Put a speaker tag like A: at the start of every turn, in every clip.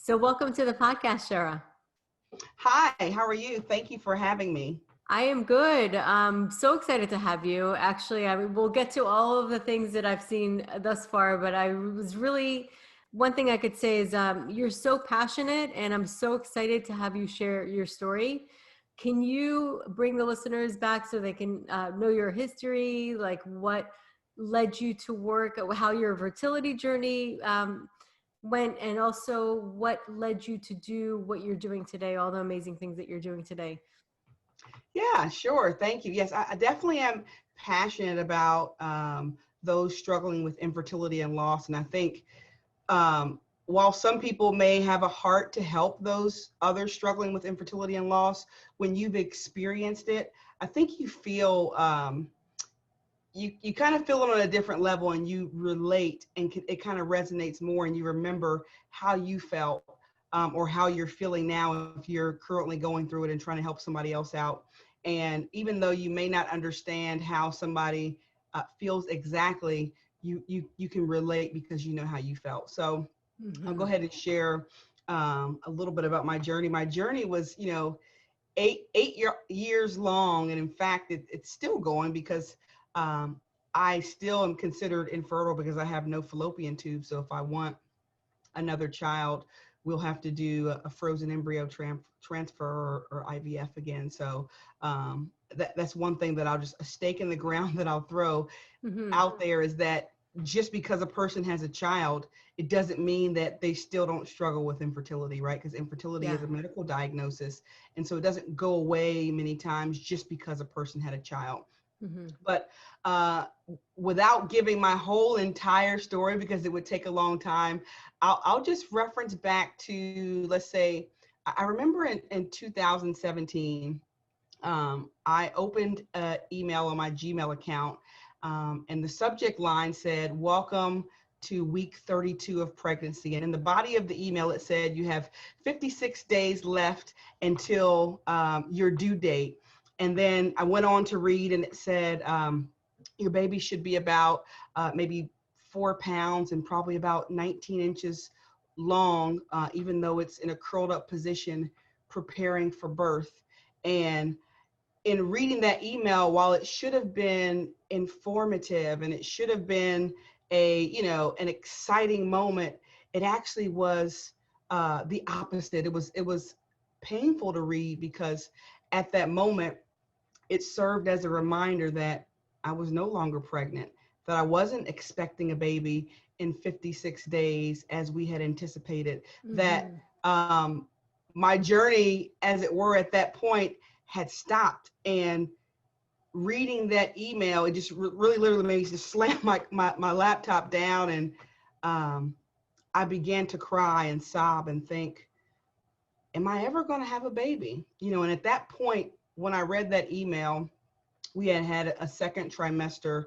A: So welcome to the podcast, Shara.
B: Hi, how are you? Thank you for having me.
A: I am good. I'm so excited to have you. Actually, we'll get to all of the things that I've seen thus far, but I was really, one thing I could say is you're so passionate and I'm so excited to have you share your story. Can you bring the listeners back so they can know your history, like what led you to work, how your fertility journey went, and also what led you to do what you're doing today, all the amazing things that you're doing today?
B: Yeah, sure. Thank you. Yes, I definitely am passionate about those struggling with infertility and loss. And I think while some people may have a heart to help those others struggling with infertility and loss, when you've experienced it, I think you feel you kind of feel it on a different level, and you relate, and it kind of resonates more, and you remember how you felt, or how you're feeling now if you're currently going through it and trying to help somebody else out. And even though you may not understand how somebody feels exactly, you can relate because you know how you felt. So I'll go ahead and share a little bit about my journey. My journey was, eight years long, and in fact, it's still going because I still am considered infertile because I have no fallopian tube. So if I want another child, we'll have to do a frozen embryo transfer or IVF again. So that's one thing that a stake in the ground that I'll throw out there is that just because a person has a child, it doesn't mean that they still don't struggle with infertility, right? Because infertility is a medical diagnosis. And so it doesn't go away many times just because a person had a child. But without giving my whole entire story, because it would take a long time, I'll just reference back to, let's say, I remember in 2017, I opened an email on my Gmail account, and the subject line said, "Welcome to week 32 of pregnancy." And in the body of the email, it said, "You have 56 days left until your due date." And then I went on to read, and it said, your baby should be about maybe 4 pounds and probably about 19 inches long, even though it's in a curled up position preparing for birth. And in reading that email, while it should have been informative and it should have been an exciting moment, it actually was the opposite. It was painful to read, because at that moment, it served as a reminder that I was no longer pregnant, that I wasn't expecting a baby in 56 days as we had anticipated, that my journey, as it were, at that point had stopped. And reading that email, it just really literally made me just slam my laptop down, and I began to cry and sob and think, am I ever going to have a baby? And at that point, when I read that email, we had a second trimester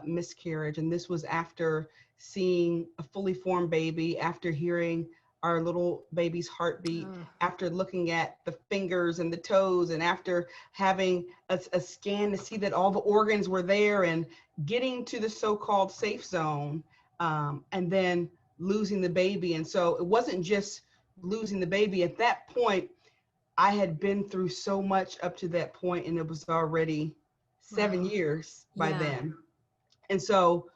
B: miscarriage. And this was after seeing a fully formed baby, after hearing our little baby's heartbeat, after looking at the fingers and the toes, and after having a scan to see that all the organs were there, and getting to the so-called safe zone, and then losing the baby. And so it wasn't just losing the baby. At that point, I had been through so much up to that point, and it was already 7 years by then. And so,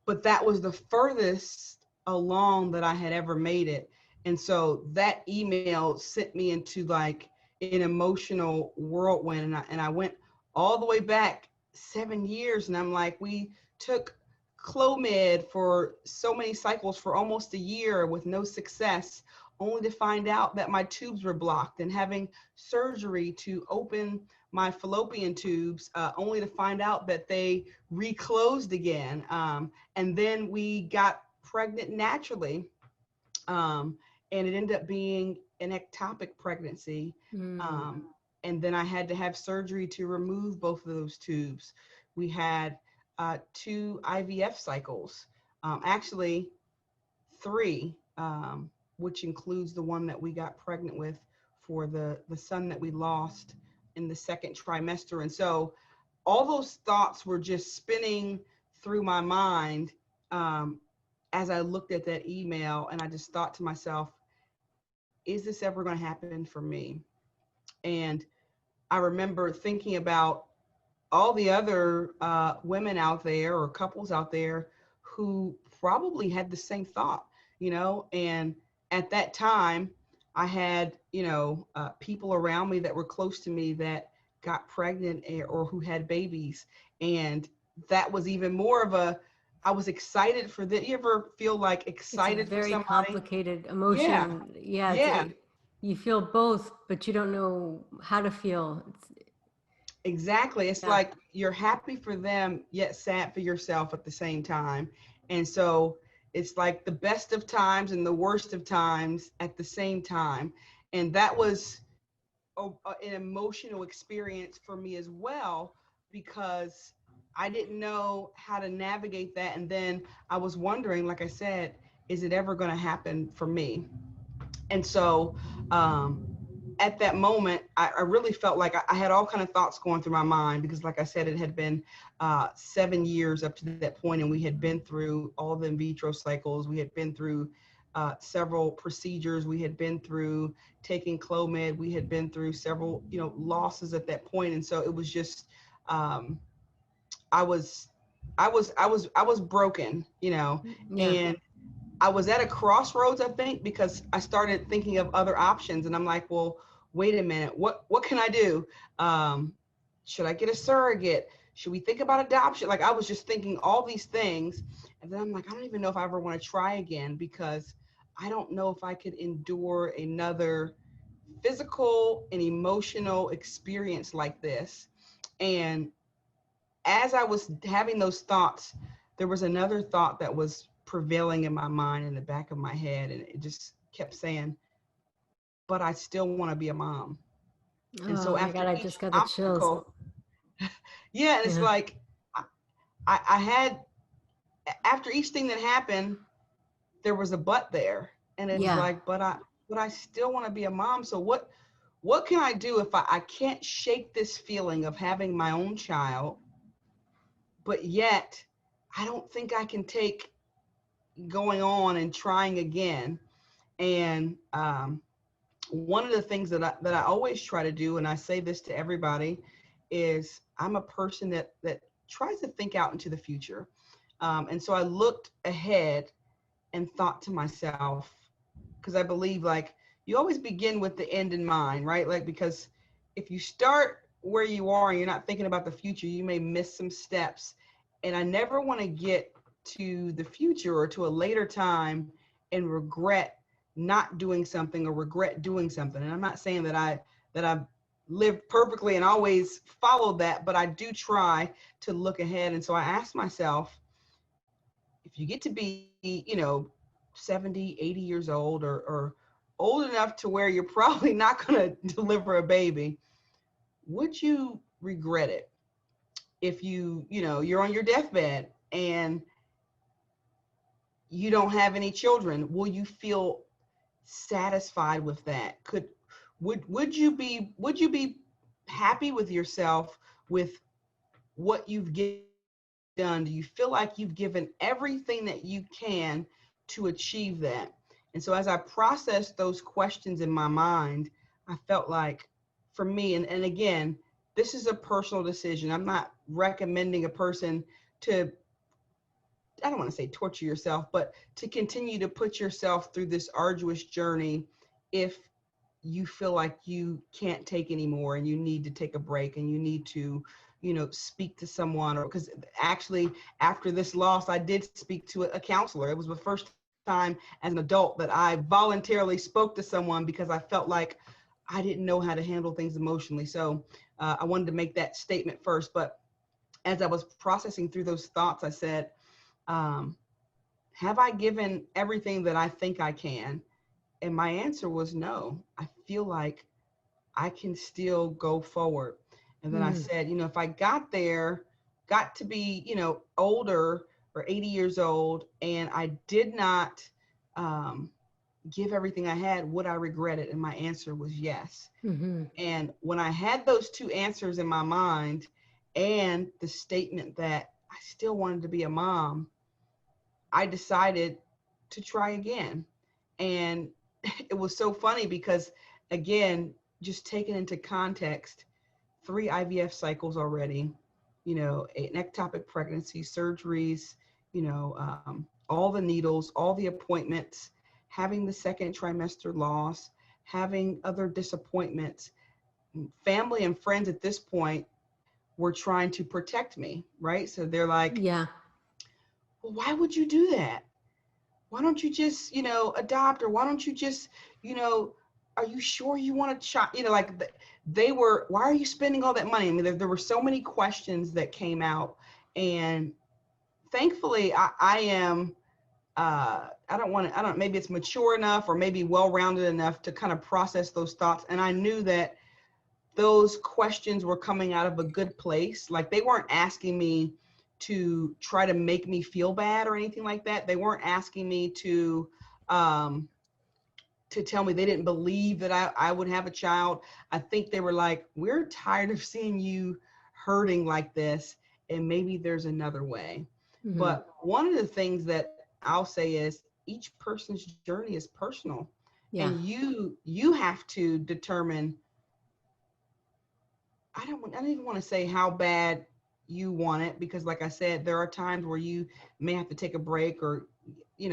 B: but that was the furthest along that I had ever made it. And so that email sent me into like an emotional whirlwind. And I went all the way back 7 years. And I'm like, we took Clomid for so many cycles for almost a year with no success, only to find out that my tubes were blocked, and having surgery to open my fallopian tubes, only to find out that they reclosed again. And then we got pregnant naturally. And it ended up being an ectopic pregnancy. And then I had to have surgery to remove both of those tubes. We had 2 IVF cycles, actually 3, which includes the one that we got pregnant with for the son that we lost in the second trimester. And so all those thoughts were just spinning through my mind as I looked at that email, and I just thought to myself, is this ever going to happen for me? And I remember thinking about all the other women out there or couples out there who probably had the same thought, and at that time I had, people around me that were close to me that got pregnant or who had babies. And that was even more of I was excited for that. You ever feel like
A: It's a
B: excited for
A: very
B: somebody?
A: complicated
B: Yeah.
A: emotion. Yeah,
B: Yeah,
A: you feel both, but you don't know how to feel.
B: exactly. It's
A: Yeah,
B: like you're happy for them, yet sad for yourself at the same time. And so it's like the best of times and the worst of times at the same time. And that was an emotional experience for me as well, because I didn't know how to navigate that. And then I was wondering, like I said, is it ever going to happen for me? And so, at that moment, I really felt like I had all kind of thoughts going through my mind, because like I said, it had been 7 years up to that point, and we had been through all the in vitro cycles. We had been through several procedures. We had been through taking Clomid. We had been through several, losses at that point. And so it was just, um, I was, I was broken,
A: yeah,
B: and I was at a crossroads, I think, because I started thinking of other options, and I'm like, well, wait a minute, what can I do? Um, should I get a surrogate? Should we think about adoption? Like, I was just thinking all these things, and then I'm like, I don't even know if I ever want to try again, because I don't know if I could endure another physical and emotional experience like this. And as I was having those thoughts, there was another thought that was prevailing in my mind, in the back of my head, and it just kept saying, but I still want to be a mom. And so
A: oh my
B: after
A: God, I
B: each
A: just got the chills.
B: obstacle, yeah, and it's
A: Yeah,
B: like I had, after each thing that happened, there was a but there, and it was
A: yeah,
B: like, but I still want to be a mom. So what can I do if I can't shake this feeling of having my own child, but yet I don't think I can take going on and trying again. And one of the things that I always try to do, and I say this to everybody, is I'm a person that tries to think out into the future. And so I looked ahead and thought to myself, because I believe, like, you always begin with the end in mind, right? Like, because if you start where you are and you're not thinking about the future, you may miss some steps. And I never want to get to the future or to a later time and regret not doing something or regret doing something. And I'm not saying that I lived perfectly and always followed that, but I do try to look ahead. And so I asked myself, if you get to be, 70, 80 years old, or old enough to where you're probably not going to deliver a baby, would you regret it? If you're on your deathbed and you don't have any children, will you feel satisfied with that? Would you be happy with yourself with what you've done? Do you feel like you've given everything that you can to achieve that? And so as I processed those questions in my mind, I felt like, for me, and again, this is a personal decision. I'm not recommending a person to, I don't want to say torture yourself, but to continue to put yourself through this arduous journey if you feel like you can't take anymore and you need to take a break and you need to, speak to someone. Or because actually, after this loss, I did speak to a counselor. It was the first time as an adult that I voluntarily spoke to someone, because I felt like I didn't know how to handle things emotionally. So I wanted to make that statement first. But as I was processing through those thoughts, I said, um, have I given everything that I think I can? And my answer was no. I feel like I can still go forward. And then I
A: mm,
B: said, if I got to be, older or 80 years old, and I did not um, give everything I had, would I regret it? And my answer was yes.
A: mm-hmm.
B: And when I had those two answers in my mind and the statement that I still wanted to be a mom, I decided to try again. And it was so funny because, again, just taken into context, 3 IVF cycles already, an ectopic pregnancy, surgeries, all the needles, all the appointments, having the second trimester loss, having other disappointments. Family and friends at this point were trying to protect me, right? So they're like,
A: Yeah.
B: well, why would you do that? Why don't you just, adopt, or why don't you just, are you sure you want a child? They were, why are you spending all that money? I mean, there were so many questions that came out, and thankfully I am, maybe it's mature enough or maybe well-rounded enough to kind of process those thoughts. And I knew that those questions were coming out of a good place. Like, they weren't asking me to try to make me feel bad or anything like that. They weren't asking me to tell me they didn't believe that I would have a child. I think they were like, we're tired of seeing you hurting like this, and maybe there's another way.
A: Mm-hmm.
B: But one of the things that I'll say is each person's journey is personal.
A: Yeah.
B: And you have to determine, I don't even want to say how bad you want it, because like I said, there are times where you may have to take a break or,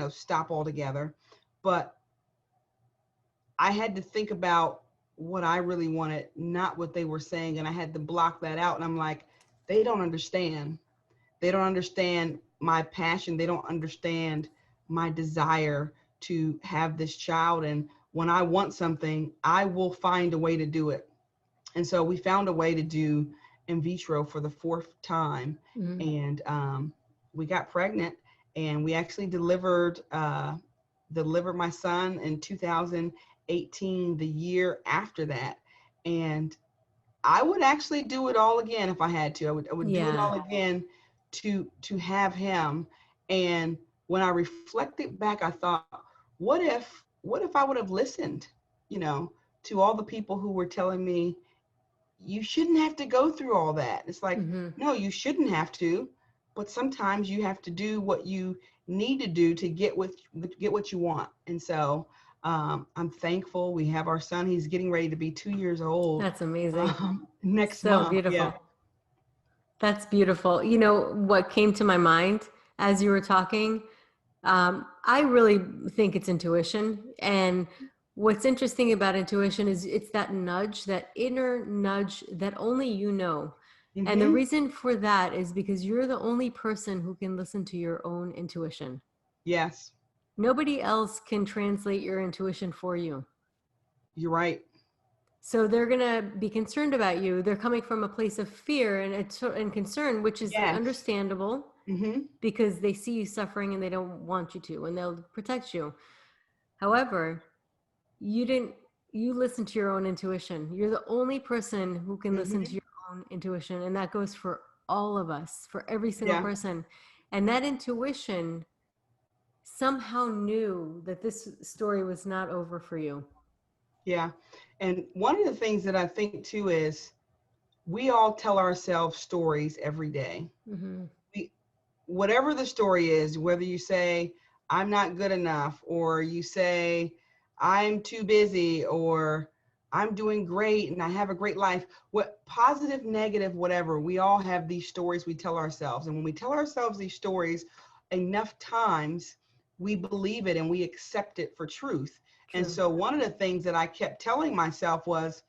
B: stop altogether. But I had to think about what I really wanted, not what they were saying. And I had to block that out. And I'm like, they don't understand. They don't understand my passion. They don't understand my desire to have this child. And when I want something, I will find a way to do it. And so we found a way to do in vitro for the 4th time. Mm-hmm. And we got pregnant, and we actually delivered my son in 2018, the year after that. And I would actually do it all again if I had to. I would do it all again to have him. And when I reflected back, I thought, what if I would have listened, to all the people who were telling me, you shouldn't have to go through all that. It's like, mm-hmm. No, you shouldn't have to, but sometimes you have to do what you need to do to get what you want. And so I'm thankful we have our son. He's getting ready to be 2 years old.
A: That's amazing.
B: Next
A: so
B: month.
A: Beautiful.
B: Yeah.
A: That's beautiful. What came to my mind as you were talking, I really think it's intuition. And what's interesting about intuition is it's that nudge, that inner nudge that only you know. Mm-hmm. And the reason for that is because you're the only person who can listen to your own intuition.
B: Yes.
A: Nobody else can translate your intuition for you.
B: You're right.
A: So they're going to be concerned about you. They're coming from a place of fear and concern, which is understandable. Mm-hmm. Because they see you suffering and they don't want you to, and they'll protect you. However, you listen to your own intuition. You're the only person who can mm-hmm. listen to your own intuition. And that goes for all of us, for every single person. And that intuition somehow knew that this story was not over for you.
B: Yeah. And one of the things that I think too is we all tell ourselves stories every day. Mm-hmm. Whatever the story is, whether you say, I'm not good enough, or you say, I'm too busy, or I'm doing great and I have a great life, what positive, negative, whatever, we all have these stories we tell ourselves. And when we tell ourselves these stories enough times, we believe it and we accept it for truth. True. And so one of the things that I kept telling myself was,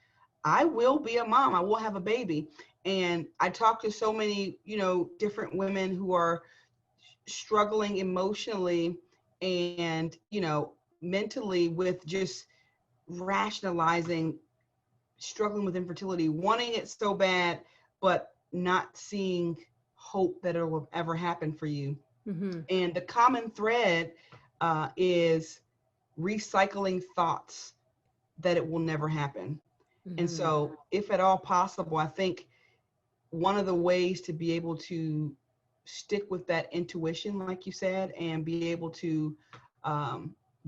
B: I will be a mom, I will have a baby. And I talked to so many, different women who are struggling emotionally and, mentally with just rationalizing, struggling with infertility, wanting it so bad, but not seeing hope that it will ever happen for you. Mm-hmm. And the common thread is recycling thoughts that it will never happen. Mm-hmm. And so if at all possible, I think one of the ways to be able to stick with that intuition, like you said, and be able to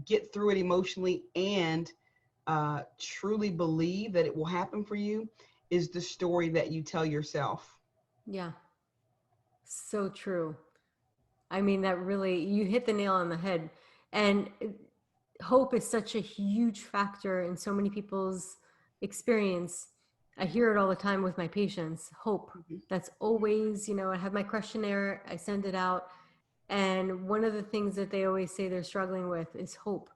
B: get through it emotionally and truly believe that it will happen for you is the story that you tell yourself.
A: Yeah. So true. I mean, that really, you hit the nail on the head. And hope is such a huge factor in so many people's experience. I hear it all the time with my patients. Hope.
B: Mhm.
A: That's always, I have my questionnaire, I send it out. And one of the things that they always say they're struggling with is hope.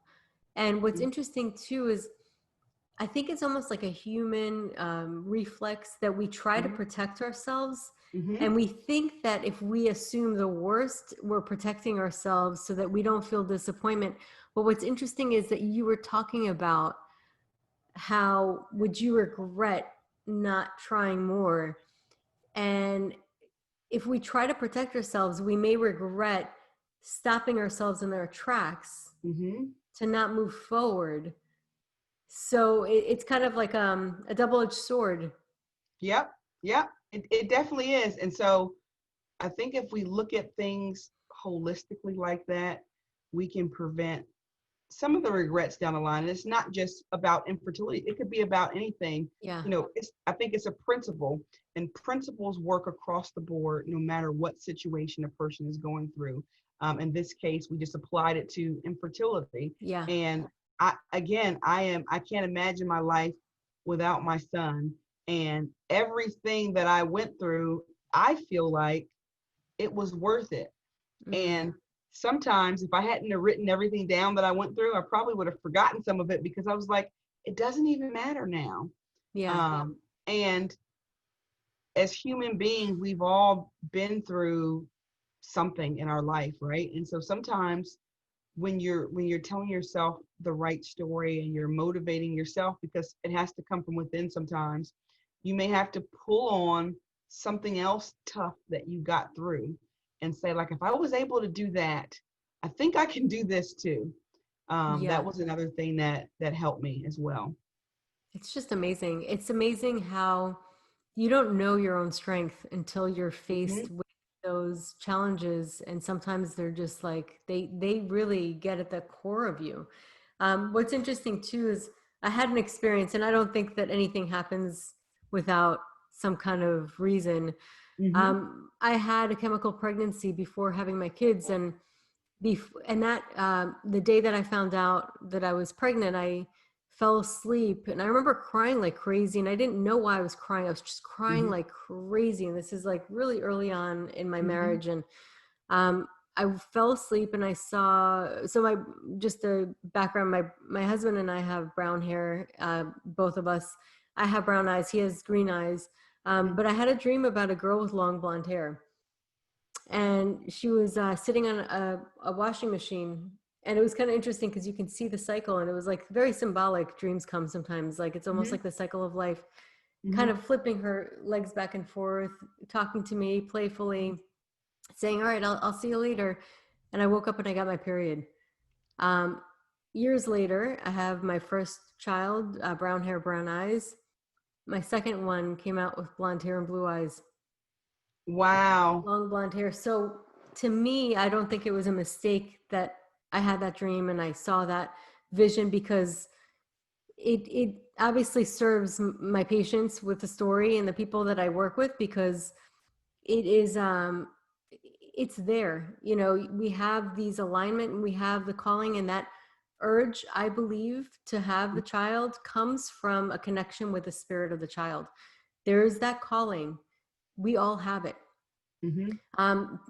A: And what's
B: Mhm.
A: interesting too is I think it's almost like a human reflex that we try to
B: Mhm.
A: protect ourselves.
B: Mhm.
A: And we think that if we assume the worst, we're protecting ourselves so that we don't feel disappointment. But what's interesting is that you were talking about how would you regret not trying more? And if we try to protect ourselves, we may regret stopping ourselves in our tracks
B: Mhm.
A: to not move forward. So it's kind of like a double-edged sword.
B: Yep. Yep. It definitely is. And so I think if we look at things holistically like that, we can prevent some of the regrets down the line. And it's not just about infertility. It could be about anything.
A: Yeah.
B: I think it's a principle, and principles work across the board no matter what situation a person is going through. In this case, we just applied it to infertility.
A: Yeah.
B: And I can't imagine my life without my son. And everything that I went through, I feel like it was worth it.
A: Mm,
B: And sometimes if I hadn't have written everything down that I went through, I probably would have forgotten some of it because I was like, it doesn't even matter now.
A: yeah.
B: And as human beings, we've all been through something in our life, right? And so sometimes when you're telling yourself the right story and you're motivating yourself, because it has to come from within sometimes, you may have to pull on something else tough that you got through and say, like, if I was able to do that, I think I can do this too. That
A: Yeah.
B: was another thing that helped me as well.
A: It's just amazing. It's amazing how you don't know your own strength until you're
B: Hmm.
A: faced with those challenges. And sometimes they're just like, they really get at the core of you. What's interesting too is I had an experience, and I don't think that anything happens without some kind of reason.
B: Hmm.
A: I had a chemical pregnancy before having my kids, and that the day that I found out that I was pregnant, I fell asleep, and I remember crying like crazy, and I didn't know why I was crying. I was just crying
B: Hmm.
A: like crazy, and this is like really early on in my
B: Hmm.
A: marriage. And um, I fell asleep, and I saw, so my, just a background, my husband and I have brown hair, both of us. I have brown eyes, he has green eyes. But I had a dream about a girl with long blonde hair, and she was sitting on a washing machine. And it was kind of interesting because you can see the cycle, and it was like very symbolic. Dreams come sometimes, like it's almost
B: Hmm.
A: like the cycle of life, kind
B: Hmm.
A: of flipping her legs back and forth, talking to me playfully, saying, all right, I'll see you later. And I woke up and I got my period. um, Years later, I have my first child, brown hair, brown eyes. My second one came out with blonde hair and blue eyes,
B: Wow.
A: long blonde hair. So to me, I don't think it was a mistake that I had that dream and I saw that vision, because it obviously serves my patients with the story and the people that I work with, because it is it's there. We have these alignment and we have the calling, and that urge, I believe, to have the child comes from a connection with the spirit of the child. There is that calling. We all have it.
B: Hmm.
A: um,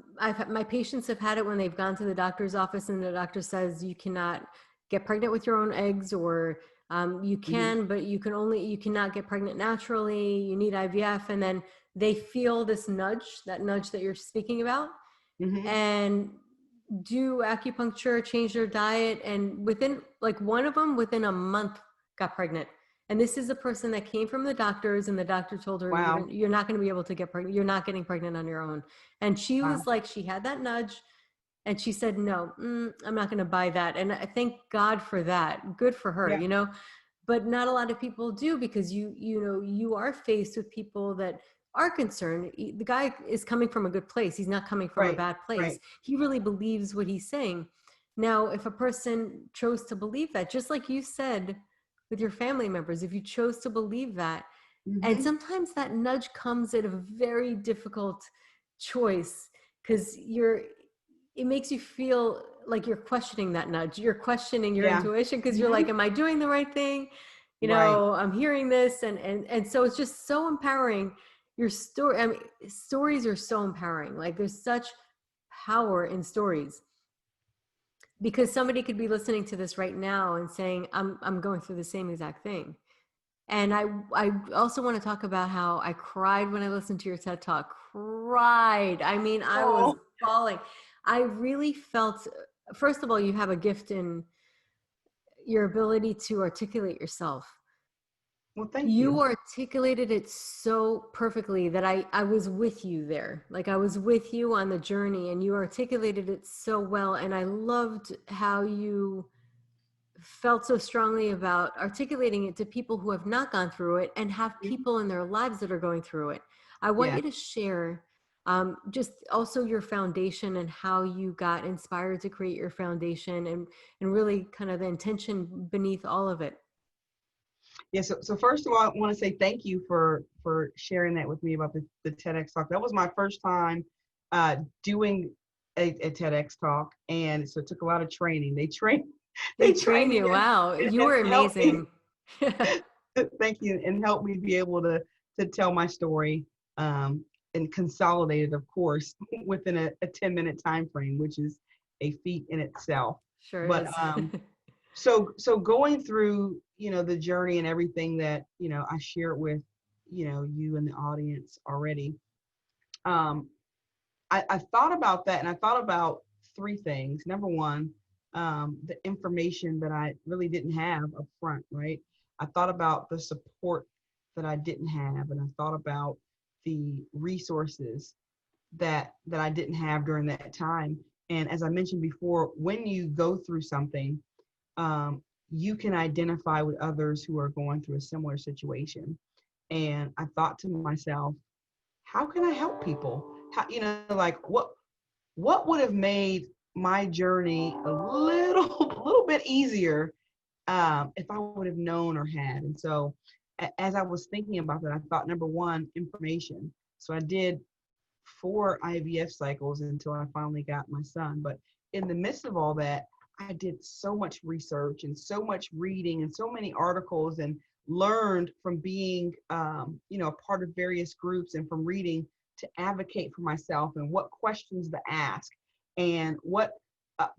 A: my patients have had it when they've gone to the doctor's office and the doctor says you cannot get pregnant with your own eggs, or you
B: Hmm.
A: can, but you cannot get pregnant naturally. You need IVF, and then they feel this nudge, that nudge that you're speaking about,
B: Hmm.
A: and do acupuncture, change their diet, and within, like, one of them within a month got pregnant. And this is a person that came from the doctors, and the doctor told her,
B: Wow.
A: you're not going to be able to get pregnant. You're not getting pregnant on your own. And she was
B: Wow.
A: like, she had that nudge, and she said, no, I'm not going to buy that. And I thank God for that. Good for her,
B: Yeah.
A: but not a lot of people do, because you are faced with people that are concerned. The guy is coming from a good place. He's not coming from a
B: Right.
A: bad place.
B: Right.
A: He really believes what he's saying. Now, if a person chose to believe that, just like you said with your family members, if you chose to believe that, and
B: Hmm.
A: sometimes that nudge comes at a very difficult choice, because it makes you feel like you're questioning that nudge, you're questioning your
B: Yeah.
A: intuition, because you're
B: Mhm.
A: like, am I doing the right thing?
B: Right.
A: I'm hearing this, and so it's just so empowering. Your story, I mean, stories are so empowering. Like there's such power in stories, because somebody could be listening to this right now and saying, I'm going through the same exact thing. And I also want to talk about how I cried when I listened to your TED Talk. Cried. I mean, I was
B: Oh,
A: bawling. I really felt, first of all, you have a gift in your ability to articulate yourself.
B: well, thank
A: You
B: you.
A: articulated it so perfectly that I was with you there. Like I was with you on the journey, and you articulated it so well. And I loved how you felt so strongly about articulating it to people who have not gone through it and have
B: Mhm.
A: people in their lives that are going through it. I want
B: Yeah.
A: you to share just also your foundation and how you got inspired to create your foundation, and really kind of the intention beneath all of it.
B: Yeah. So first of all, I want to say thank you for sharing that with me about the TEDx talk. That was my first time doing a TEDx talk, and so it took a lot of training.
A: They
B: they
A: train
B: trained me
A: you. Wow, you
B: and
A: were
B: helped me.
A: amazing.
B: Thank you, and helped me be able to tell my story, um, and consolidated, of course, within a 10-minute time frame, which is a feat in itself.
A: Sure
B: But
A: is.
B: so going through, the journey and everything that, I shared with, you and the audience already. um I thought about that, and I thought about three things. Number one, the information that I really didn't have up front, right? I thought about the support that I didn't have, and I thought about the resources that I didn't have during that time. And as I mentioned before, when you go through something, you can identify with others who are going through a similar situation. And I thought to myself, how can I help people? How, like what would have made my journey a little little bit easier, if I would have known or had. And so as I was thinking about that, I thought, number one, information. So I did 4 IVF cycles until I finally got my son. But in the midst of all that, I did so much research and so much reading and so many articles, and learned from being, a part of various groups, and from reading to advocate for myself, and what questions to ask, and what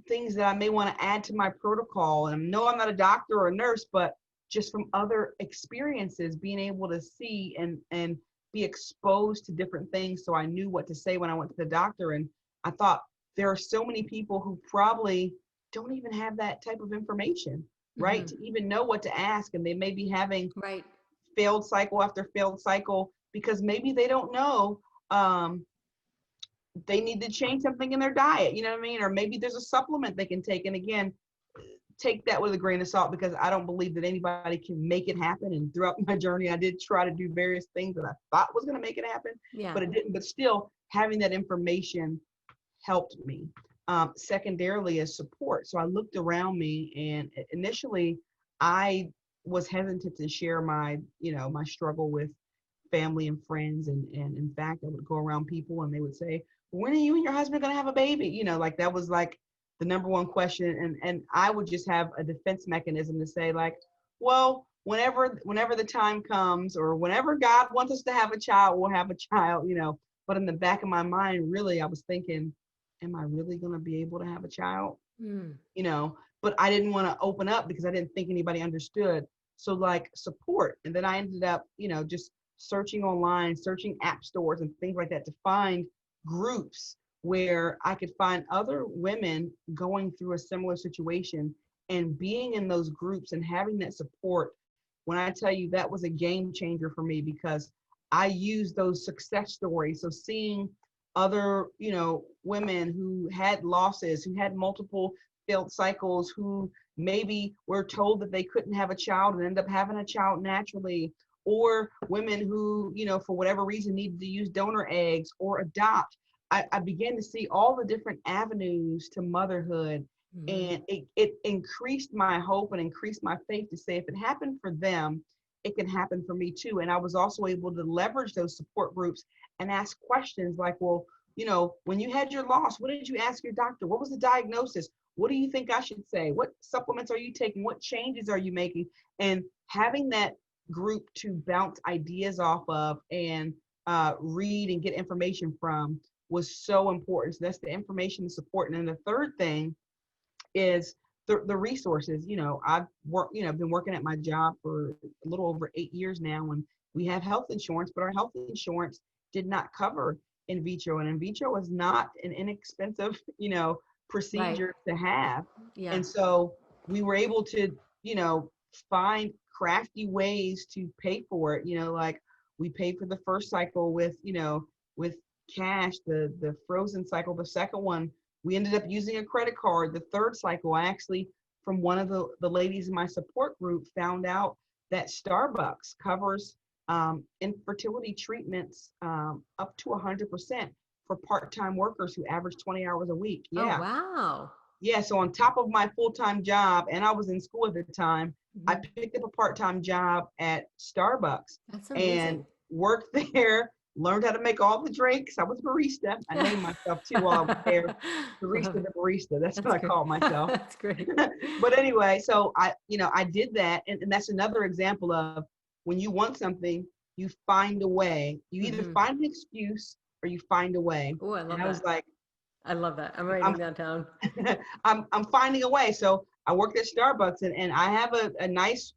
B: things that I may want to add to my protocol. And no, I'm not a doctor or a nurse, but just from other experiences, being able to see and be exposed to different things, so I knew what to say when I went to the doctor. And I thought, there are so many people who probably don't even have that type of information, right?
A: Hmm.
B: To even know what to ask. And they may be having
A: Right.
B: failed cycle after failed cycle because maybe they don't know, they need to change something in their diet, you know what I mean? Or maybe there's a supplement they can take. And again, take that with a grain of salt, because I don't believe that anybody can make it happen. And throughout my journey, I did try to do various things that I thought was going to make it happen,
A: Yeah.
B: but it didn't. But still, having that information helped me. Secondarily, as support. So I looked around me, and initially I was hesitant to share my struggle with family and friends. And in fact, I would go around people and they would say, when are you and your husband going to have a baby? Like that was like the number one question. And I would just have a defense mechanism to say, like, well, whenever the time comes, or whenever God wants us to have a child, we'll have a child. But in the back of my mind, really, I was thinking, am I really going to be able to have a child?
A: Mm.
B: But I didn't want to open up because I didn't think anybody understood. So like support. And then I ended up, just searching online, searching app stores and things like that, to find groups where I could find other women going through a similar situation, and being in those groups and having that support. When I tell you, that was a game changer for me, because I used those success stories. So seeing other, women who had losses, who had multiple failed cycles, who maybe were told that they couldn't have a child and end up having a child naturally, or women who, for whatever reason needed to use donor eggs or adopt. I began to see all the different avenues to motherhood,
A: Hmm.
B: and it increased my hope and increased my faith to say, if it happened for them, it can happen for me too. And I was also able to leverage those support groups and ask questions like, well, when you had your loss, what did you ask your doctor? What was the diagnosis? What do you think I should say? What supplements are you taking? What changes are you making? And having that group to bounce ideas off of and read and get information from was so important. So that's the information and support. And then the third thing is the resources. I've been working at my job for a little over 8 years now, and we have health insurance, but our health insurance did not cover in vitro, and in vitro is not an inexpensive, procedure to have.
A: Yeah.
B: And so we were able to, find crafty ways to pay for it. Like we paid for the first cycle with cash, the frozen cycle. The second one, we ended up using a credit card. The third cycle, I actually, from one of the ladies in my support group, found out that Starbucks covers infertility treatments up to 100% for part-time workers who average 20 hours a week. Yeah.
A: Oh, wow.
B: Yeah. So on top of my full-time job, and I was in school at the time, I picked up a part-time job at Starbucks.
A: That's amazing.
B: And worked there, learned how to make all the drinks. I was a barista. I named myself too while I was there. Barista the barista. That's what I call myself.
A: That's great.
B: But anyway, so I did that. And that's another example of when you want something, you find a way. You either find an excuse or you find a way.
A: Oh, I love that.
B: I was like,
A: I love that. I'm writing that down.
B: I'm finding a way. So I worked at Starbucks, and I have a nice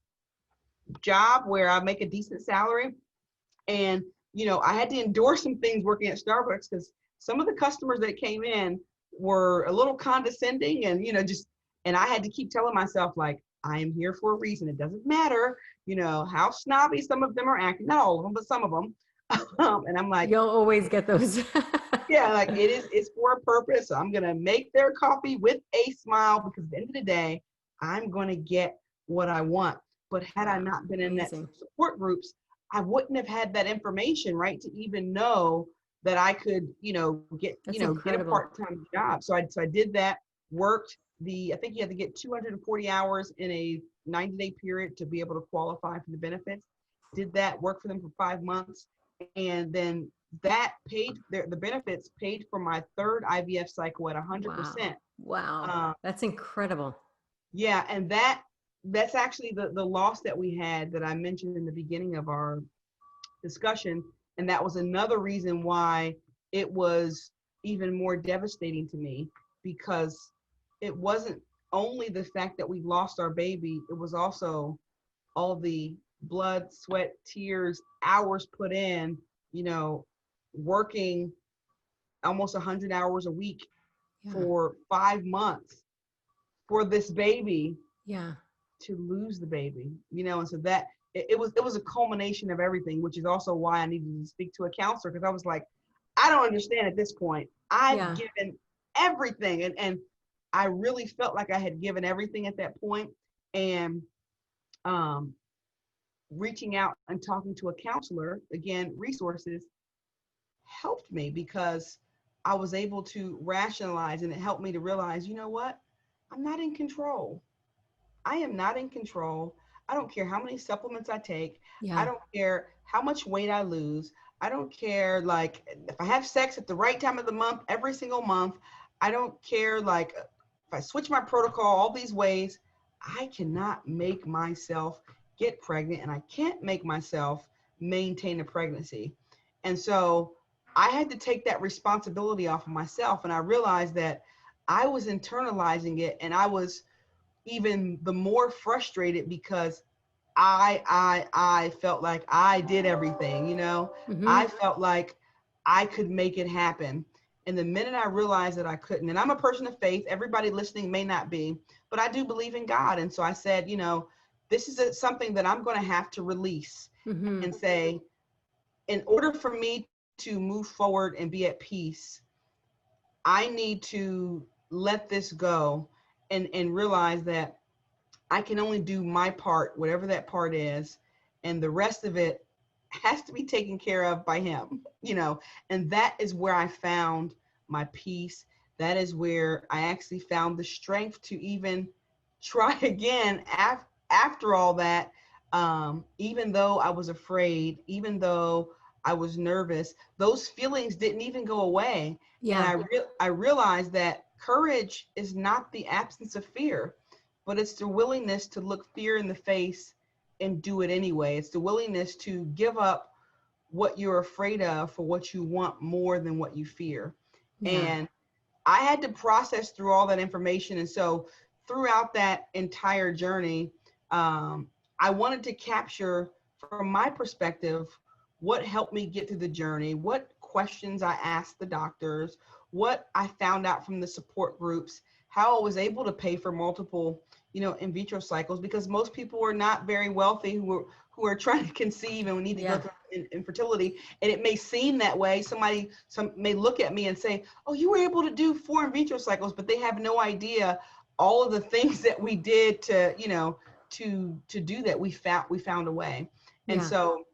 B: job where I make a decent salary. And, I had to endorse some things working at Starbucks because some of the customers that came in were a little condescending and, and I had to keep telling myself, like, I am here for a reason. It doesn't matter, how snobby some of them are acting, not all of them, but some of them. And I'm like,
A: you'll always get those.
B: Yeah, like it's for a purpose. I'm going to make their coffee with a smile because at the end of the day, I'm going to get what I want. But had I not been in that support groups, I wouldn't have had that information, right, to even know that I could, get a part-time job. So I did that, worked I think you had to get 240 hours in a 90-day period to be able to qualify for the benefits. Did that, worked for them for 5 months. And then that paid, the benefits paid for my third IVF cycle at 100%.
A: Wow. That's incredible.
B: Yeah. And that's actually the loss that we had that I mentioned in the beginning of our discussion. And that was another reason why it was even more devastating to me, because it wasn't only the fact that we lost our baby, it was also all the blood, sweat, tears, hours put in, working almost 100 hours a week for 5 months for this baby.
A: Yeah.
B: To lose the baby, and so that it was a culmination of everything, which is also why I needed to speak to a counselor, because I was like, I don't understand at this point. I've given everything, and I really felt like I had given everything at that point. And reaching out and talking to a counselor, again, resources, helped me because I was able to rationalize, and it helped me to realize, you know what? I'm not in control. I am not in control. I don't care how many supplements I take. I don't care how much weight I lose. I don't care, like, if I have sex at the right time of the month, every single month. I don't care, like, if I switch my protocol all these ways. I cannot make myself get pregnant, and I can't make myself maintain a pregnancy. And so I had to take that responsibility off of myself. And I realized that I was internalizing it, and I was even the more frustrated because I felt like I did everything, I felt like I could make it happen. And the minute I realized that I couldn't, and I'm a person of faith, everybody listening may not be, but I do believe in God. And so I said, this is something that I'm going to have to release and say, in order for me to move forward and be at peace, I need to let this go and realize that I can only do my part, whatever that part is, and the rest of it has to be taken care of by him, and that is where I found my peace. That is where I actually found the strength to even try again after all that, even though I was afraid, even though I was nervous, those feelings didn't even go away. Yeah. And I realized that courage is not the absence of fear, but it's the willingness to look fear in the face and do it anyway. It's the willingness to give up what you're afraid of for what you want more than what you fear.
A: Yeah.
B: And I had to process through all that information. And so throughout that entire journey, I wanted to capture from my perspective what helped me get through the journey, what questions I asked the doctors, what I found out from the support groups, how I was able to pay for multiple, in vitro cycles, because most people are not very wealthy who are trying to conceive and we need to go through infertility. And it may seem that way. Some may look at me and say, oh, you were able to do 4 in vitro cycles, but they have no idea all of the things that we did to, to do that. We found a way. And so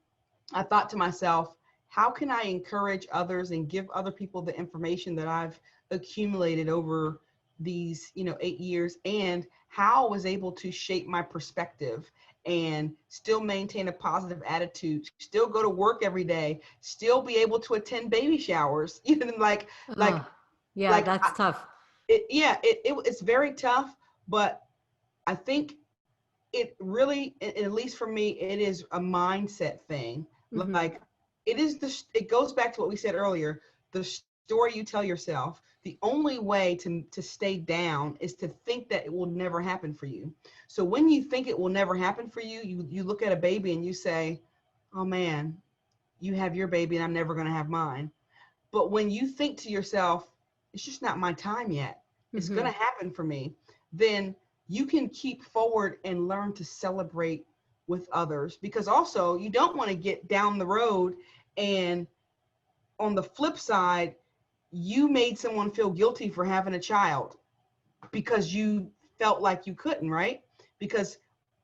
B: I thought to myself, how can I encourage others and give other people the information that I've accumulated over these, 8 years, and how I was able to shape my perspective and still maintain a positive attitude, still go to work every day, still be able to attend baby showers, even
A: that's tough.
B: It's very tough, but I think it really, at least for me, it is a mindset thing.
A: Mm-hmm.
B: Like it goes back to what we said earlier, the story you tell yourself. The only way to stay down is to think that it will never happen for you. So when you think it will never happen for you, you look at a baby and you say, oh man, you have your baby and I'm never going to have mine. But when you think to yourself, it's just not my time yet, it's going to happen for me, then you can keep forward and learn to celebrate with others. Because also you don't want to get down the road and on the flip side, you made someone feel guilty for having a child because you felt like you couldn't, right? Because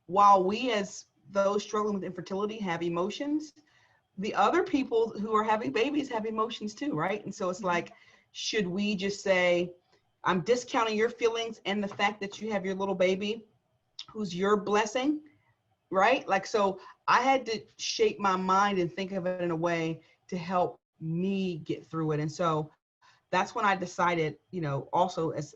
B: while we as those struggling with infertility have emotions, the other people who are having babies have emotions too, right? And so it's like, should we just say, I'm discounting your feelings and the fact that you have your little baby who's your blessing, right? Like, so I had to shape my mind and think of it in a way to help me get through it. And so that's when I decided, also as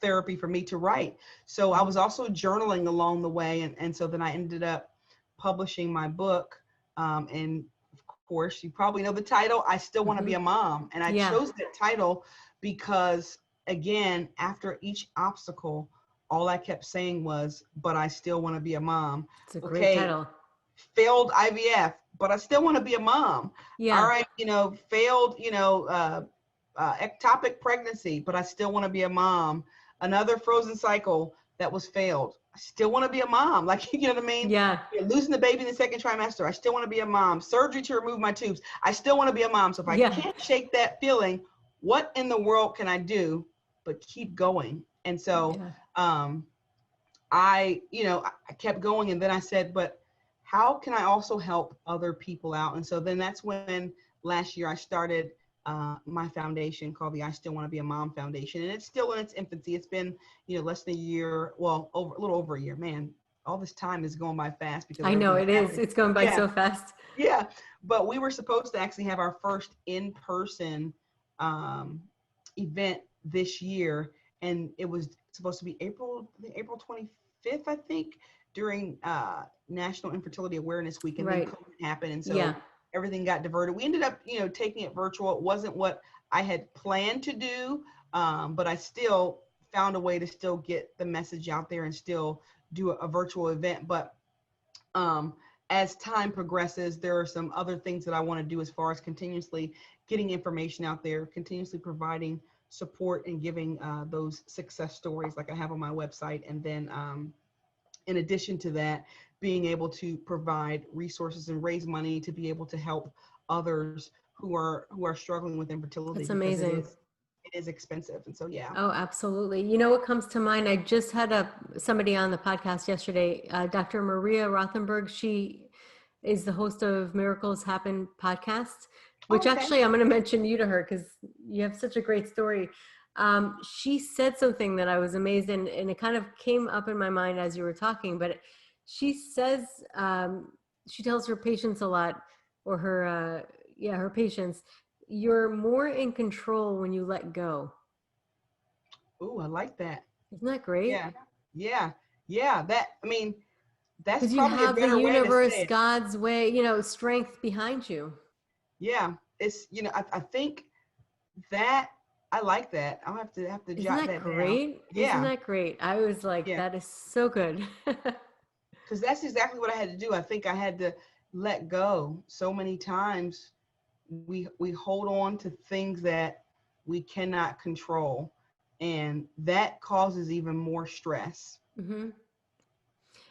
B: therapy for me to write. So I was also journaling along the way. And so then I ended up publishing my book. And of course, you probably know the title, I Still Want to Be a Mom. And I chose that title because, again, after each obstacle, all I kept saying was, but I still want to be a mom.
A: It's a great title.
B: Failed IVF, but I still want to be a mom.
A: Yeah.
B: All right, failed, ectopic pregnancy, but I still want to be a mom. Another frozen cycle that was failed. I still want to be a mom. Like, you know what I mean?
A: Yeah.
B: You're losing the baby in the second trimester. I still want to be a mom. Surgery to remove my tubes. I still want to be a mom. So if I can't shake that feeling, what in the world can I do but keep going? And so I kept going, and then I said, but how can I also help other people out? And so then that's when last year I started my foundation called the I Still Want to Be a Mom Foundation. And it's still in its infancy. It's been, less than a year, a little over a year. Man, all this time is going by fast because
A: I know it is. It's going by so fast.
B: Yeah. But we were supposed to actually have our first in-person event this year. And it was supposed to be April 25th, I think, during National Infertility Awareness Week. And then COVID happened. And so everything got diverted. We ended up, taking it virtual. It wasn't what I had planned to do, but I still found a way to still get the message out there and still do a virtual event. But as time progresses, there are some other things that I want to do as far as continuously getting information out there, continuously providing support and giving those success stories like I have on my website. And then in addition to that, being able to provide resources and raise money to be able to help others who are struggling with infertility.
A: That's amazing.
B: It is expensive. And so, yeah.
A: Oh, absolutely. You know what comes to mind? I just had somebody on the podcast yesterday, Dr. Maria Rothenberg. She is the host of Miracles Happen podcast, which actually I'm going to mention you to her because you have such a great story. She said something that I was amazed in, and it kind of came up in my mind as you were talking, but she says, she tells her patients a lot, or her patients, you're more in control when you let go.
B: Ooh, I like that.
A: Isn't that great?
B: Yeah. Yeah. Yeah. That's
A: Because you
B: probably a
A: have the
B: better way to say
A: universe,
B: it.
A: God's way, strength behind you.
B: Yeah. I think that I like that. I'll have to
A: Isn't
B: jot
A: that
B: that down.
A: great? Isn't
B: Yeah.
A: that great? I was like,
B: Yeah.
A: that is so good.
B: Because that's exactly what I had to do. I think I had to let go. So many times we hold on to things that we cannot control, and that causes even more stress.
A: hmm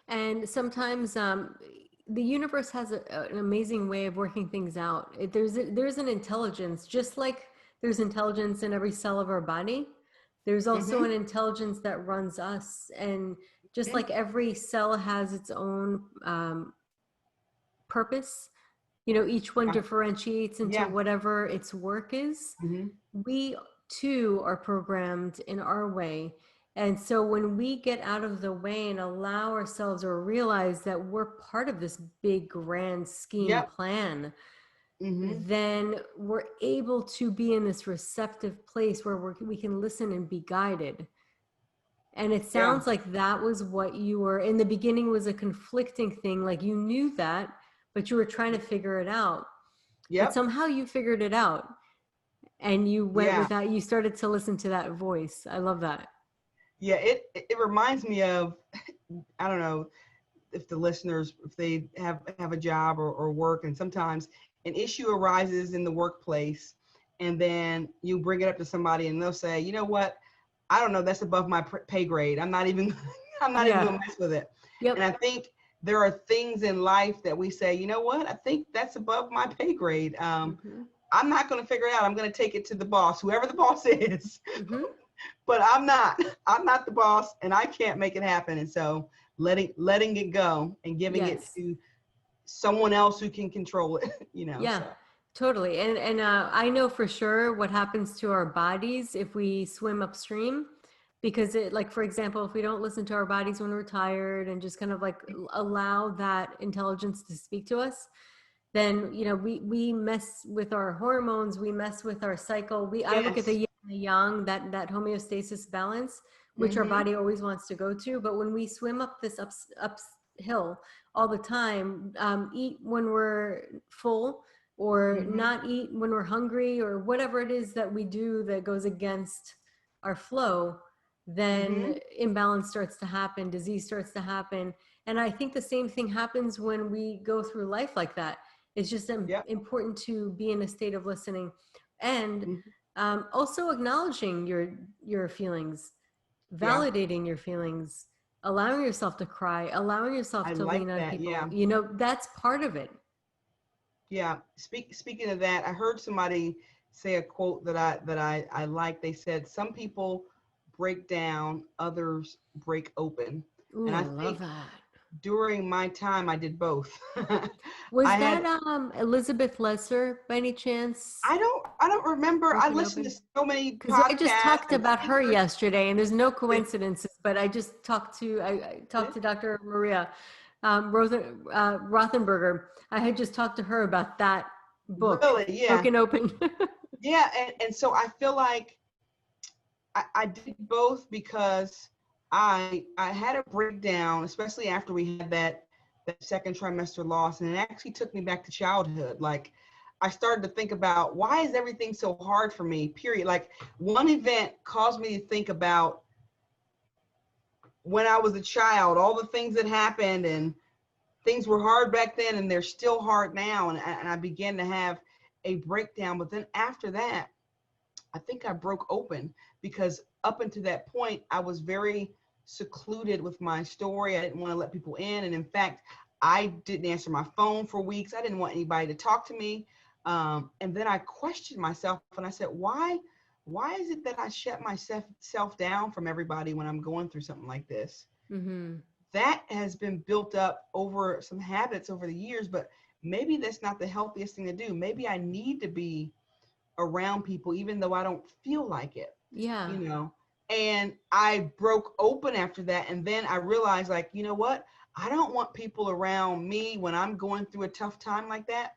A: And sometimes the universe has an amazing way of working things out. There's an intelligence, just like there's intelligence in every cell of our body. There's also an
B: Mm-hmm.
A: intelligence that runs us, and just
B: Mm-hmm.
A: like every cell has its own purpose, each one
B: Yeah.
A: differentiates into
B: Yeah.
A: whatever its work is.
B: Mm-hmm.
A: We too are programmed in our way. And so when we get out of the way and allow ourselves or realize that we're part of this big grand scheme
B: Yep.
A: plan,
B: Mm-hmm.
A: then we're able to be in this receptive place where we can listen and be guided. And it
B: Yeah.
A: sounds like that was what you were in the beginning, was a conflicting thing. Like you knew that, but you were trying to figure it out. But
B: Yep.
A: somehow you figured it out and you went
B: Yeah.
A: with that. You started to listen to that voice. I love that.
B: Yeah. It reminds me of, I don't know if the listeners, if they have a job or work, and sometimes an issue arises in the workplace, and then you bring it up to somebody and they'll say, you know what, I don't know, that's above my pay grade. I'm not even I'm not even
A: Yeah.
B: gonna mess with it. And
A: Yep.
B: I think there are things in life that we say, you know what, I think that's above my pay grade.
A: hmm
B: I'm not going to figure it out. I'm going to take it to the boss, whoever the boss is.
A: hmm
B: But I'm not the boss, and I can't make it happen. And so letting it go and giving it
A: Yes.
B: to someone else who can control it,
A: Yeah,
B: so.
A: totally. And I know for sure what happens to our bodies if we swim upstream, because like for example, if we don't listen to our bodies when we're tired and just kind of like allow that intelligence to speak to us, then we mess with our hormones, we mess with our cycle. I look at the
B: Yes.
A: yin and the yang, that homeostasis balance, which our
B: Mm-hmm.
A: body always wants to go to. But when we swim up this uphill all the time, eat when we're full, or
B: Mm-hmm.
A: not eat when we're hungry, or whatever it is that we do that goes against our flow, then
B: Mm-hmm.
A: imbalance starts to happen, disease starts to happen. And I think the same thing happens when we go through life like that. It's just
B: Yep.
A: important to be in a state of listening, and
B: Mm-hmm.
A: also acknowledging your feelings,
B: Yeah.
A: validating your feelings, allowing yourself to cry, allowing yourself
B: I
A: to lean
B: like
A: on
B: that.
A: people.
B: Yeah.
A: That's part of it.
B: Yeah. Speaking of that, I heard somebody say a quote that I like. They said, some people break down, others break open. And
A: Ooh,
B: I
A: I love
B: think
A: that.
B: during my time, I did both.
A: Was
B: I
A: that
B: had,
A: Elizabeth Lesser by any chance?
B: I don't remember. I
A: Broken
B: listened
A: Open?
B: to so many
A: Because I just
B: podcasts
A: talked
B: and
A: about her
B: speakers.
A: yesterday, and there's no coincidences. But I talked to Dr. Maria Rothenberger. I had just talked to her about that book,
B: Really, yeah.
A: Broken Open.
B: Yeah, and so I feel like I did both because I had a breakdown, especially after we had that second trimester loss, and it actually took me back to childhood. Like, I started to think about, why is everything so hard for me, period. Like, one event caused me to think about when I was a child, all the things that happened, and things were hard back then and they're still hard now. And I began to have a breakdown. But then after that, I think I broke open, because up until that point, I was very secluded with my story. I didn't want to let people in. And in fact, I didn't answer my phone for weeks. I didn't want anybody to talk to me. And then I questioned myself, and I said, why is it that I shut myself down from everybody when I'm going through something like this?
A: hmm
B: That has been built up over some habits over the years, but maybe that's not the healthiest thing to do. Maybe I need to be around people, even though I don't feel like it,
A: Yeah.
B: you know? And I broke open after that. And then I realized, like, you know what? I don't want people around me when I'm going through a tough time like that,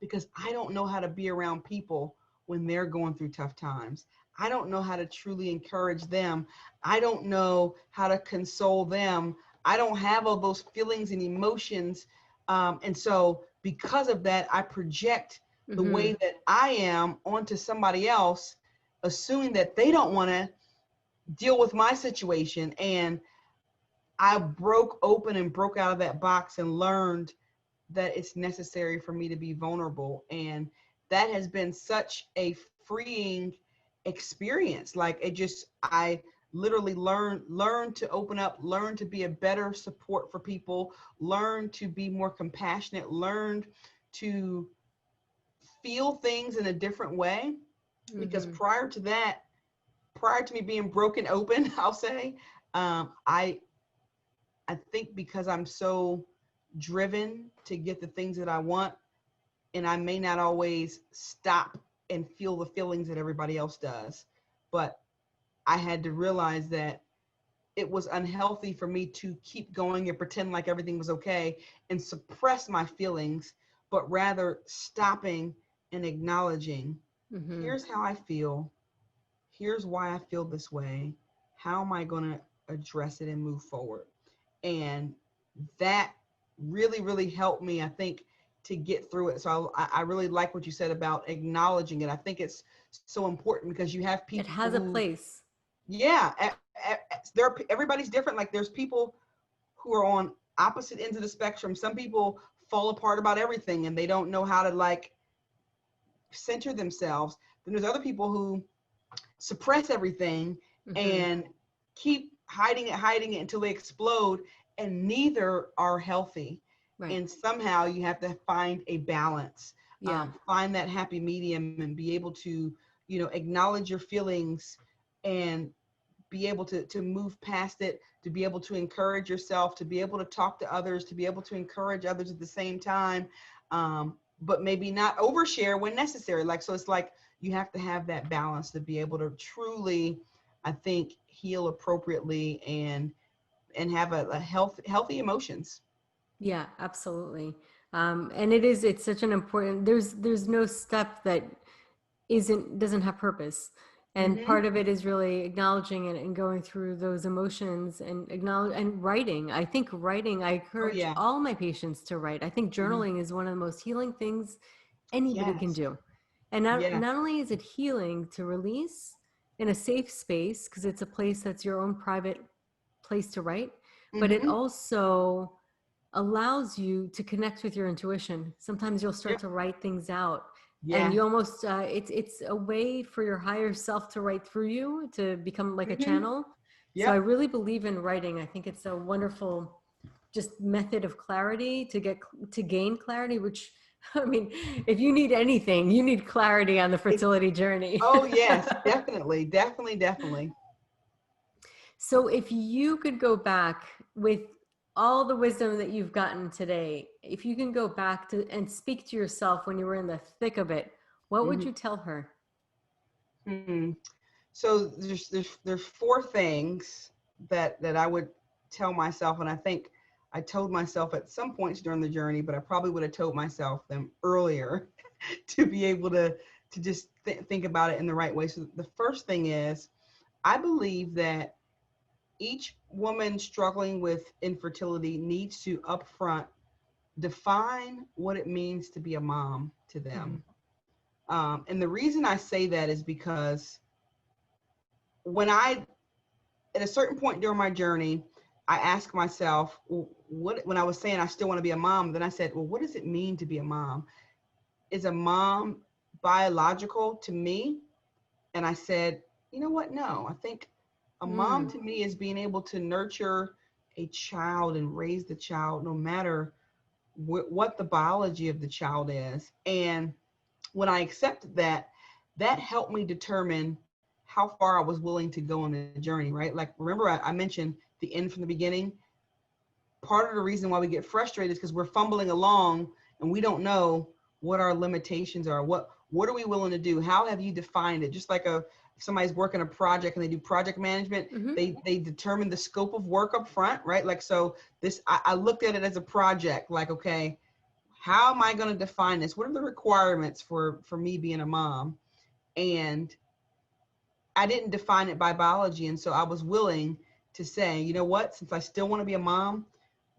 B: because I don't know how to be around people when they're going through tough times. I don't know how to truly encourage them. I don't know how to console them. I don't have all those feelings and emotions. And so because of that, I project the
A: Mm-hmm.
B: way that I am onto somebody else, assuming that they don't want to deal with my situation. And I broke open and broke out of that box and learned that it's necessary for me to be vulnerable. And that has been such a freeing experience. Like I literally learned to open up, learn to be a better support for people, learn to be more compassionate, learned to feel things in a different way. Because
A: Mm-hmm.
B: prior to me being broken open, I'll say, I think because I'm so driven to get the things that I want, and I may not always stop and feel the feelings that everybody else does, but I had to realize that it was unhealthy for me to keep going and pretend like everything was okay and suppress my feelings, but rather stopping and acknowledging,
A: Mm-hmm.
B: here's how I feel, here's why I feel this way, how am I going to address it and move forward. And that really, really helped me, I think, to get through it. So I really like what you said about acknowledging it. I think it's so important because you have
A: It
B: people
A: has a
B: who,
A: place.
B: yeah, everybody's different. Like there's people who are on opposite ends of the spectrum. Some people fall apart about everything and they don't know how to like center themselves. Then there's other people who suppress everything
A: Mm-hmm.
B: and keep hiding it until they explode, and neither are healthy.
A: Right.
B: And somehow you have to find a balance,
A: Yeah.
B: find that happy medium and be able to, acknowledge your feelings and be able to move past it, to be able to encourage yourself, to be able to talk to others, to be able to encourage others at the same time, but maybe not overshare when necessary. Like, so it's like you have to have that balance to be able to truly, I think, heal appropriately and have a healthy emotions.
A: Yeah, absolutely. And it's such an important, there's no step that doesn't have purpose. And
B: Mm-hmm.
A: part of it is really acknowledging it and going through those emotions and acknowledge and writing. I think writing, I
B: Oh
A: encourage
B: yeah.
A: all my patients to write. I think
B: Mm-hmm.
A: journaling is one of the most healing things anybody can
B: Yes.
A: do. And
B: Yes.
A: not only is it healing to release in a safe space, because it's a place that's your own private place to write, but it
B: Mm-hmm.
A: also allows you to connect with your intuition. Sometimes you'll start
B: Yep.
A: to write things out and
B: Yes.
A: you almost it's a way for your higher self to write through you, to become like a
B: Mm-hmm.
A: channel. So I
B: Yep.
A: really believe in writing. I think it's a wonderful just method of clarity to gain clarity, which I mean, if you need anything, you need clarity on the
B: It,
A: fertility journey.
B: oh yes, definitely, definitely, definitely.
A: So if you could go back with all the wisdom that you've gotten today, if you can go back to and speak to yourself when you were in the thick of it, what would
B: Mm-hmm.
A: you tell her?
B: Hmm. So there's four things that I would tell myself, and I think I told myself at some points during the journey, but I probably would have told myself them earlier to be able to just think about it in the right way. So the first thing is, I believe that each woman struggling with infertility needs to upfront define what it means to be a mom to
A: Mm-hmm.
B: them. And the reason I say that is because when at a certain point during my journey, I asked myself, well, when I was saying I still want to be a mom, then I said, well, what does it mean to be a mom? Is a mom biological to me? And I said, you know what? No, I think a mom
A: Mm,
B: to me is being able to nurture a child and raise the child no matter what the biology of the child is. And when I accepted that, that helped me determine how far I was willing to go on the journey, right? Like, remember, I mentioned the end from the beginning. Part of the reason why we get frustrated is because we're fumbling along and we don't know what our limitations are. What are we willing to do? How have you defined it? Just like if somebody's working a project and they do project management,
A: mm-hmm.
B: they determine the scope of work up front, right? Like, so I looked at it as a project, like, okay, how am I going to define this? What are the requirements for me being a mom? And I didn't define it by biology. And so I was willing to say, you know what, since I still want to be a mom,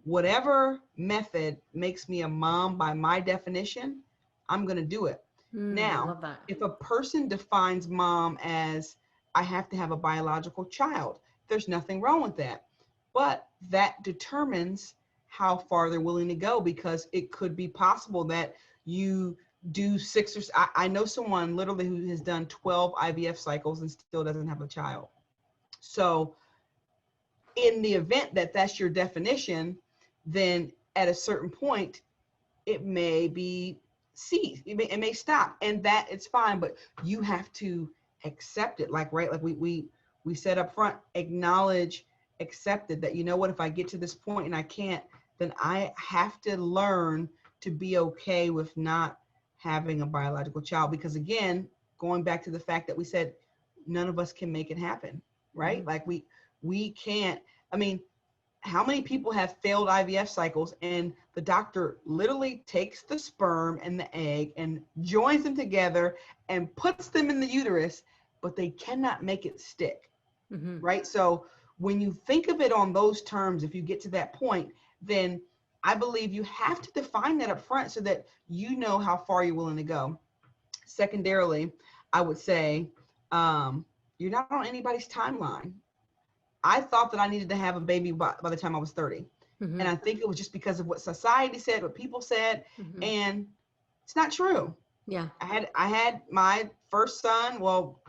B: whatever method makes me a mom by my definition, I'm going to do it.
A: I
B: Now,
A: love that.
B: if a person defines mom as I have to have a biological child, there's nothing wrong with that. But that determines how far they're willing to go, because it could be possible that you do I know someone literally who has done 12 IVF cycles and still doesn't have a child. So in the event that that's your definition, then at a certain point, it may be cease. It may stop, and that it's fine, but you have to accept it. Like, right. Like we said up front, acknowledge, accept it, that, you know what, if I get to this point and I can't, then I have to learn to be okay with not having a biological child. Because again, going back to the fact that we said none of us can make it happen, right?
A: Mm-hmm.
B: Like we can't. I mean, how many people have failed IVF cycles and the doctor literally takes the sperm and the egg and joins them together and puts them in the uterus, but they cannot make it stick,
A: Mm-hmm.
B: right? So when you think of it on those terms, if you get to that point, then I believe you have to define that up front so that you know how far you're willing to go. Secondarily, I would say you're not on anybody's timeline. I thought that I needed to have a baby by the time I was 30.
A: Mm-hmm.
B: And I think it was just because of what society said, what people said,
A: Mm-hmm.
B: and it's not true.
A: Yeah.
B: I had my first son, well,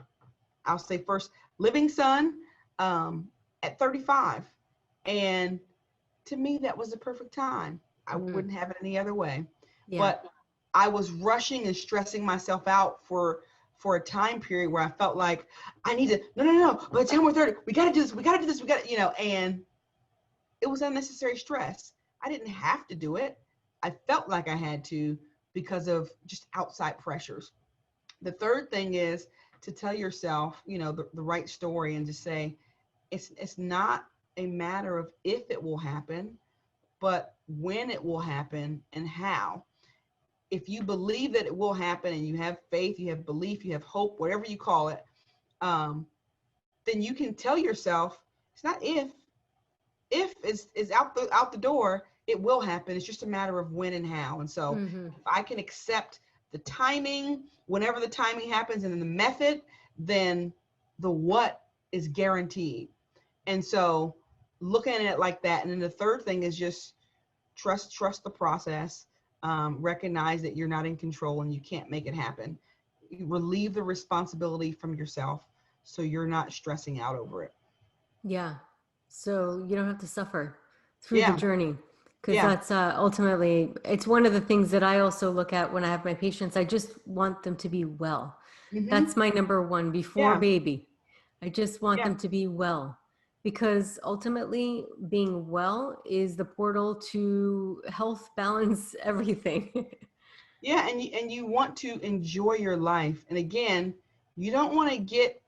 B: I'll say first living son, at 35. And to me, that was the perfect time. I
A: Mm-hmm.
B: wouldn't have it any other way.
A: Yeah.
B: But I was rushing and stressing myself out for a time period where I felt like I need to, no. By the time we're 30, we got to do this. We got to do this. We got to, and it was unnecessary stress. I didn't have to do it. I felt like I had to because of just outside pressures. The third thing is to tell yourself, the right story, and to say, it's not a matter of if it will happen, but when it will happen and how. If you believe that it will happen and you have faith, you have belief, you have hope, whatever you call it, then you can tell yourself it's not if. If is out the door, it will happen. It's just a matter of when and how. And so
A: Mm-hmm.
B: if I can accept the timing, whenever the timing happens, and then the method, then the what is guaranteed. And so looking at it like that. And then the third thing is just trust the process. Recognize that you're not in control and you can't make it happen. You relieve the responsibility from yourself so you're not stressing out over it.
A: Yeah. So you don't have to suffer through the
B: Yeah.
A: journey, because
B: Yeah.
A: that's ultimately, it's one of the things that I also look at when I have my patients. I just want them to be well.
B: Mm-hmm.
A: That's my number one before
B: Yeah.
A: baby. I just want
B: Yeah.
A: them to be well, because ultimately being well is the portal to health, balance, everything.
B: Yeah. And you want to enjoy your life. And again, you don't want to get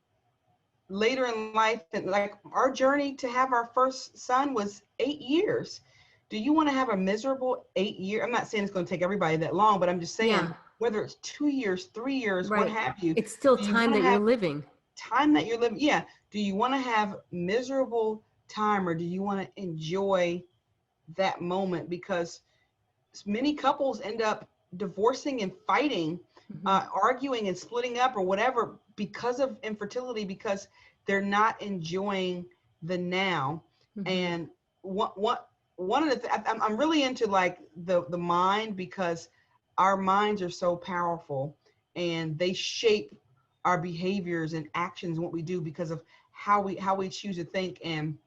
B: later in life, and like our journey to have our first son was 8 years. Do you want to have a miserable 8 year? I'm not saying it's going to take everybody that long, but I'm just saying,
A: Yeah.
B: whether it's 2 years, 3 years, what
A: Right.
B: have you,
A: It's still
B: do you
A: time
B: want to
A: that you're
B: have
A: living.
B: time that you're living? Yeah. Do you want to have miserable time, or do you want to enjoy that moment? Because many couples end up divorcing and fighting, arguing and splitting up or whatever because of infertility, because they're not enjoying the now.
A: Mm-hmm.
B: And one of the I'm really into like the mind, because our minds are so powerful and they shape our behaviors and actions and what we do because of how we choose to think. And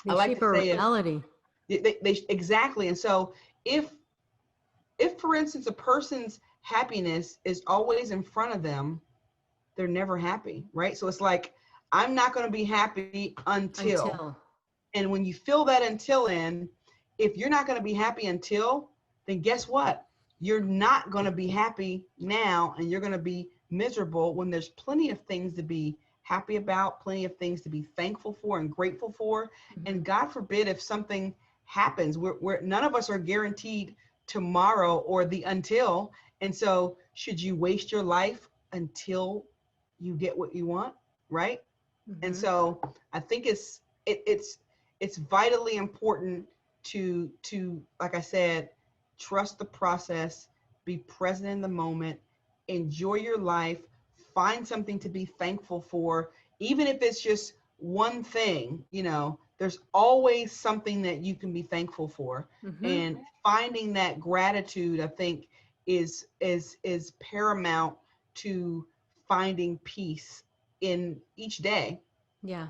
A: They
B: I like
A: shape
B: to
A: our
B: say,
A: reality.
B: they exactly. And so if for instance a person's happiness is always in front of them, they're never happy, right? So it's like, I'm not going to be happy until. And when you fill that until in, if you're not going to be happy until, then guess what? You're not going to be happy now, and you're going to be miserable when there's plenty of things to be happy about, plenty of things to be thankful for and grateful for.
A: Mm-hmm.
B: And God forbid if something happens, we're none of us are guaranteed tomorrow or the until. And so should you waste your life until you get what you want, right? And
A: Mm-hmm.
B: so I think it's vitally important to, like I said, trust the process, be present in the moment, enjoy your life, find something to be thankful for, even if it's just one thing. There's always something that you can be thankful for.
A: Mm-hmm.
B: And finding that gratitude, I think, is paramount to finding peace in each day.
A: Yeah,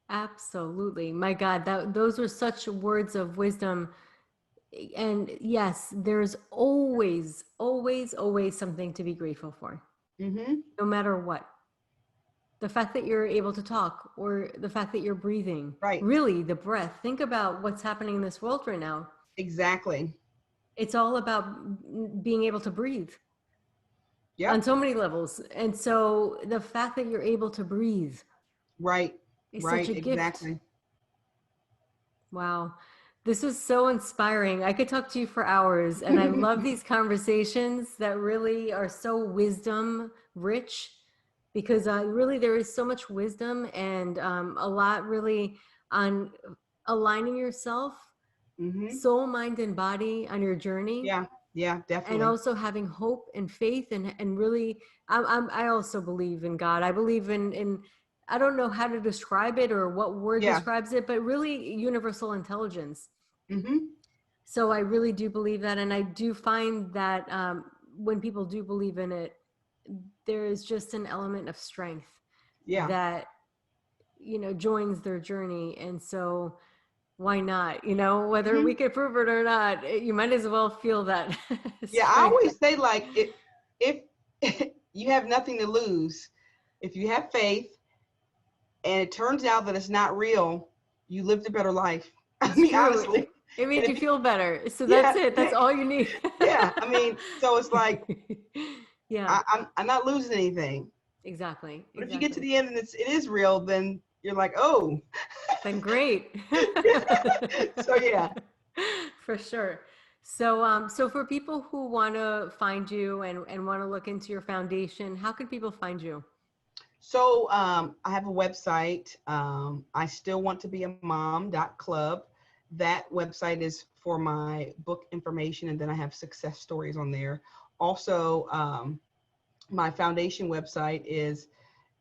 A: absolutely. My God, those were such words of wisdom. And yes, there's always, always, always something to be grateful for,
B: Mm-hmm.
A: no matter what. The fact that you're able to talk, or the fact that you're breathing,
B: Right.
A: really, the breath. Think about what's happening in this world right now.
B: Exactly.
A: It's all about being able to breathe on
B: Yep.
A: so many levels. And so the fact that you're able to breathe
B: Right.
A: is such
B: Right.
A: a gift.
B: Exactly.
A: Wow. This is so inspiring. I could talk to you for hours, and I love these conversations that really are so wisdom rich, because really there is so much wisdom, and a lot really on aligning yourself,
B: Mm-hmm.
A: soul, mind, and body on your journey,
B: Yeah. Yeah.
A: and
B: Definitely.
A: also having hope and faith, and really I also believe in God. I believe in I don't know how to describe it or what word
B: Yeah.
A: describes it, but really universal intelligence.
B: Mm-hmm.
A: So I really do believe that, and I do find that when people do believe in it, there is just an element of strength
B: Yeah.
A: that joins their journey. And so why not, whether we
B: Mm-hmm.
A: could prove it or not, you might as well feel that
B: Yeah. I
A: strength.
B: always say, like, if you have nothing to lose, if you have faith and it turns out that it's not real, you lived a better life. I
A: It's
B: mean,
A: true.
B: honestly.
A: It
B: And
A: made
B: if
A: you feel better. So that's
B: yeah,
A: it. That's all you need.
B: yeah. I mean, so it's like
A: Yeah,
B: I'm not losing anything.
A: exactly.
B: But if you get to
A: Exactly.
B: the end and it is real, then you're like, oh.
A: Then great.
B: So yeah.
A: For sure. So for people who want to find you and want to look into your foundation, how can people find you?
B: So I have a website, I still want to be a mom.club. That website is for my book information, and then I have success stories on there. Also, my foundation website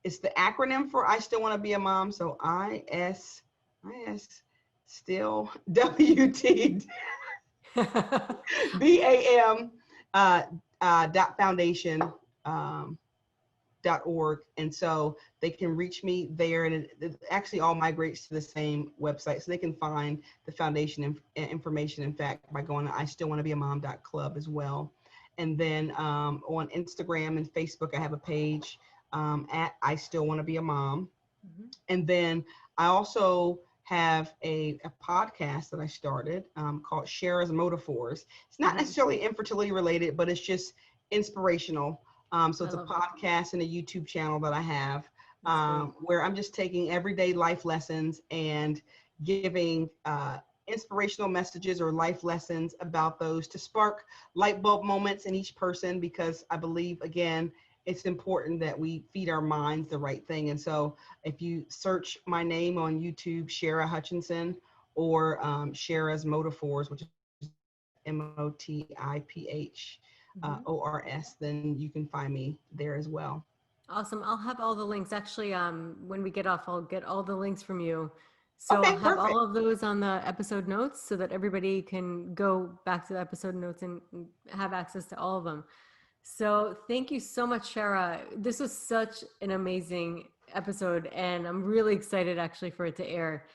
B: it's the acronym for I Still Want to Be a Mom. So IS still WT BAM dot foundation .org. And so they can reach me there, and it actually all migrates to the same website, so they can find the foundation information, in fact, by going to I Still Want to Be a Mom.club as well. And then on Instagram and Facebook, I have a page at I Still Want to Be a Mom.
A: Mhm.
B: And then I also have a podcast that I started called Shara's Metaphors. It's not
A: Mhm.
B: necessarily infertility related, but it's just inspirational. So
A: I
B: it's a
A: love it.
B: podcast and a YouTube channel that I have
A: That's great.
B: where I'm just taking everyday life lessons and giving inspirational messages or life lessons about those to spark light bulb moments in each person, because I believe, again, it's important that we feed our minds the right thing. And so if you search my name on YouTube, Shara Hutchinson, or Shara's Metaphors, which is
A: Mhm.
B: MOTIPHORS, then you can find me there as well.
A: Awesome. I'll have all the links. Actually, when we get off, I'll get all the links from you. So I'll
B: Okay,
A: have
B: perfect.
A: all of those on the episode notes so that everybody can go back to the episode notes and have access to all of them. So thank you so much, Shara. This was such an amazing episode, and I'm really excited actually for it to air.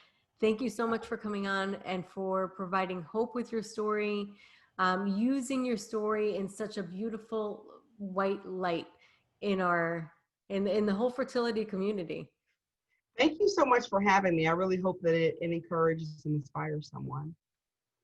A: Thank you so much for coming on and for providing hope with your story, using your story in such a beautiful white light in our in the whole fertility community.
B: Thank you so much for having me. I really hope that it encourages and inspires someone.